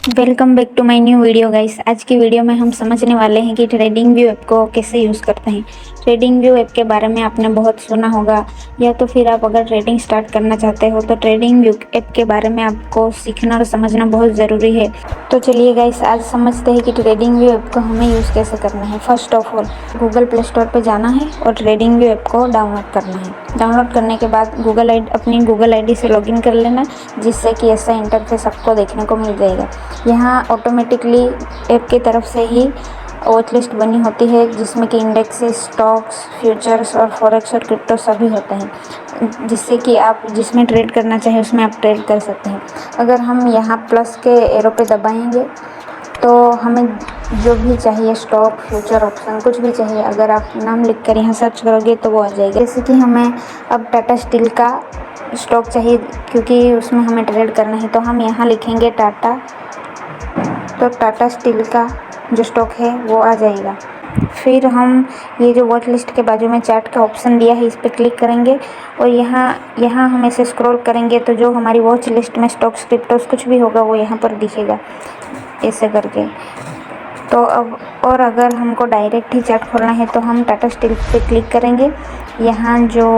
Welcome back to my new video guys. आज की video में हम समझने वाले हैं कि ट्रेडिंग व्यू ऐप को कैसे यूज़ करते हैं। ट्रेडिंग व्यू ऐप के बारे में आपने बहुत सुना होगा, या तो फिर आप अगर ट्रेडिंग स्टार्ट करना चाहते हो तो ट्रेडिंग व्यू ऐप के बारे में आपको सीखना और समझना बहुत ज़रूरी है। तो चलिए गाइस, आज समझते हैं कि ट्रेडिंग व्यू ऐप को हमें यूज़ कैसे करना है। First of all Google play store पर जाना है और ट्रेडिंग व्यू ऐप को डाउनलोड करना है। डाउनलोड करने के बाद अपनी गूगल ID से लॉगिन कर लेना, जिससे कि ऐसा इंटरफेस आपको देखने को मिल जाएगा। यहाँ ऑटोमेटिकली ऐप की तरफ से ही वॉच लिस्ट बनी होती है, जिसमें कि इंडेक्सेस, स्टॉक्स, फ्यूचर्स और फॉरेक्स और क्रिप्टो सभी होते हैं, जिससे कि आप जिसमें ट्रेड करना चाहें उसमें आप ट्रेड कर सकते हैं। अगर हम यहाँ प्लस के एरो पे दबाएंगे तो हमें जो भी चाहिए, स्टॉक, फ्यूचर, ऑप्शन, कुछ भी चाहिए, अगर आप नाम लिखकर यहाँ सर्च करोगे तो वो आ जाएगा। जैसे कि हमें अब टाटा स्टील का स्टॉक चाहिए, क्योंकि उसमें हमें ट्रेड करना है, तो हम यहाँ लिखेंगे टाटा, तो टाटा स्टील का जो स्टॉक है वो आ जाएगा। फिर हम ये जो वॉच लिस्ट के बाजू में चार्ट का ऑप्शन दिया है, इस पर क्लिक करेंगे और यहाँ हम ऐसे स्क्रॉल करेंगे तो जो हमारी वॉच लिस्ट में स्टॉक्स, क्रिप्टोस कुछ भी होगा वो यहाँ पर दिखेगा ऐसे करके। तो अब और अगर हमको डायरेक्ट ही चार्ट खोलना है तो हम टाटा स्टील पे क्लिक करेंगे। यहाँ जो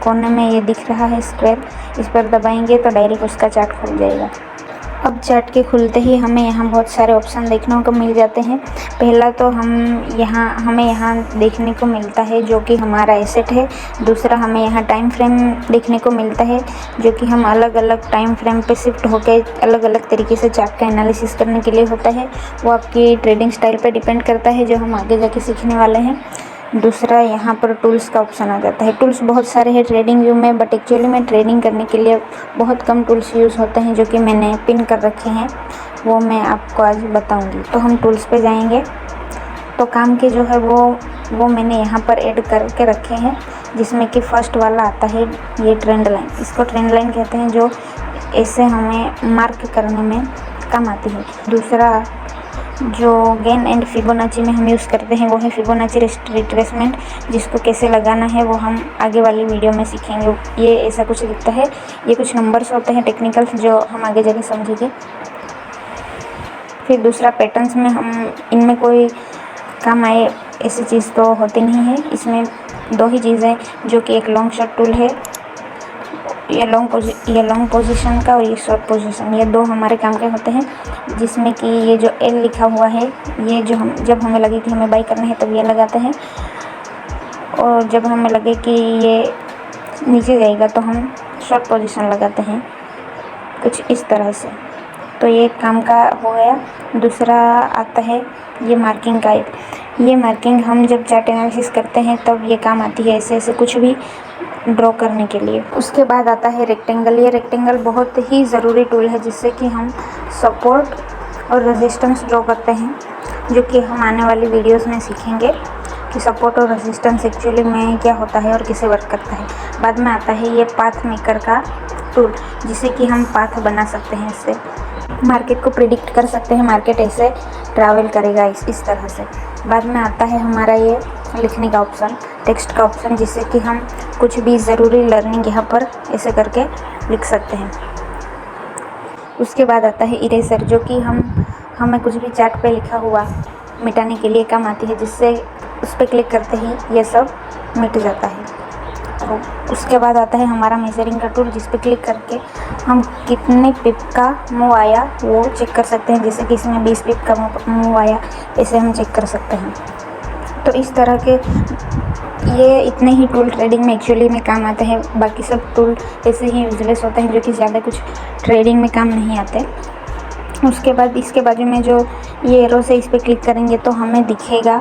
कोने में ये दिख रहा है स्क्वायर, इस पर दबाएंगे तो डायरेक्ट उसका चार्ट खुल जाएगा। अब चार्ट के खुलते ही हमें यहाँ बहुत सारे ऑप्शन देखने को मिल जाते हैं। पहला तो हमें यहाँ देखने को मिलता है जो कि हमारा एसेट है। दूसरा, हमें यहाँ टाइम फ्रेम देखने को मिलता है, जो कि हम अलग अलग टाइम फ्रेम पे शिफ्ट होकर अलग अलग तरीके से चार्ट का एनालिसिस करने के लिए होता है। वो आपकी ट्रेडिंग स्टाइल पर डिपेंड करता है, जो हम आगे जाके सीखने वाले हैं। दूसरा, यहाँ पर टूल्स का ऑप्शन आ जाता है। टूल्स बहुत सारे हैं ट्रेडिंग व्यू में, बट एक्चुअली में ट्रेडिंग करने के लिए बहुत कम टूल्स यूज़ होते हैं, जो कि मैंने पिन कर रखे हैं, वो मैं आपको आज बताऊंगी। तो हम टूल्स पे जाएंगे तो काम के जो है वो मैंने यहाँ पर ऐड करके रखे हैं, जिसमें कि फर्स्ट वाला आता है ये ट्रेंड लाइन। इसको ट्रेंड लाइन कहते हैं, जो ऐसे हमें मार्क करने में काम आती है। दूसरा, जो गेन एंड फिबोनाची में हम यूज़ करते हैं वो है फिबोनाची रिट्रेसमेंट, जिसको कैसे लगाना है वो हम आगे वाली वीडियो में सीखेंगे। ये ऐसा कुछ दिखता है, ये कुछ नंबर्स होते हैं टेक्निकल्स, जो हम आगे जाके समझेंगे। फिर दूसरा, पैटर्न्स में हम इनमें कोई काम आए ऐसी चीज़ तो होती नहीं है। इसमें दो ही चीज़ें, जो कि एक लॉन्ग शॉर्ट टूल है, ये लॉन्ग पोजीशन का, और ये शॉर्ट पोजीशन, ये दो हमारे काम के होते हैं। जिसमें कि ये जो एल लिखा हुआ है, ये जो जब हमें लगे कि हमें बाई करना है तब ये लगाते हैं, और जब हमें लगे कि ये नीचे जाएगा तो हम शॉर्ट पोजीशन लगाते हैं, कुछ इस तरह से। तो ये काम का हो गया। दूसरा आता है ये मार्किंग का ऐप। ये मार्किंग हम जब चार्ट एनालिसिस करते हैं तब ये काम आती है, ऐसे कुछ भी ड्रॉ करने के लिए। उसके बाद आता है रेक्टेंगल। ये रेक्टेंगल बहुत ही ज़रूरी टूल है, जिससे कि हम सपोर्ट और रेजिस्टेंस ड्रॉ करते हैं, जो कि हम आने वाली वीडियोस में सीखेंगे कि सपोर्ट और रेजिस्टेंस एक्चुअली में क्या होता है और कैसे वर्क करता है। बाद में आता है ये पाथ मेकर का टूल, जिससे कि हम पाथ बना सकते हैं, इससे मार्केट को प्रिडिक्ट कर सकते हैं, मार्केट ऐसे ट्रैवल करेगा इस तरह से। बाद में आता है हमारा ये लिखने का ऑप्शन, टेक्स्ट का ऑप्शन, जिससे कि हम कुछ भी ज़रूरी लर्निंग यहाँ पर ऐसे करके लिख सकते हैं। उसके बाद आता है इरेजर, जो कि हमें कुछ भी चार्ट पे लिखा हुआ मिटाने के लिए काम आती है, जिससे उस पर क्लिक करते ही ये सब मिट जाता है। तो उसके बाद आता है हमारा मेजरिंग का टूल, जिस पे क्लिक करके हम कितने पिप का मूव आया वो चेक कर सकते हैं। जैसे कि इसमें 20 पिप का मूव आया, ऐसे हम चेक कर सकते हैं। तो इस तरह के ये इतने ही टूल ट्रेडिंग में एक्चुअली में काम आते हैं। बाकी सब टूल ऐसे ही यूजलेस होते हैं, जो कि ज़्यादा कुछ ट्रेडिंग में काम नहीं आते। उसके बाद इसके बाजू में जो ये एरो से इस पर क्लिक करेंगे तो हमें दिखेगा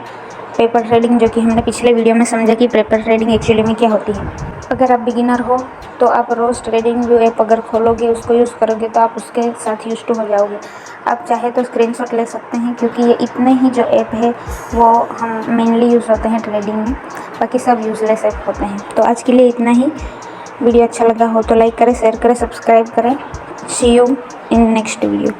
पेपर ट्रेडिंग, जो कि हमने पिछले वीडियो में समझा कि पेपर ट्रेडिंग एक्चुअली में क्या होती है। अगर आप बिगिनर हो तो आप रोज़ ट्रेडिंग व्यू ऐप अगर खोलोगे, उसको यूज़ करोगे तो आप उसके साथ यूज टू हो जाओगे। आप चाहे तो स्क्रीनशॉट ले सकते हैं, क्योंकि ये इतने ही जो ऐप है वो हम मेनली यूज़ होते हैं ट्रेडिंग में, बाकी सब यूजलेस ऐप होते हैं। तो आज के लिए इतना ही। वीडियो अच्छा लगा हो तो लाइक करें, शेयर करें, सब्सक्राइब करें। सी यू इन नेक्स्ट वीडियो।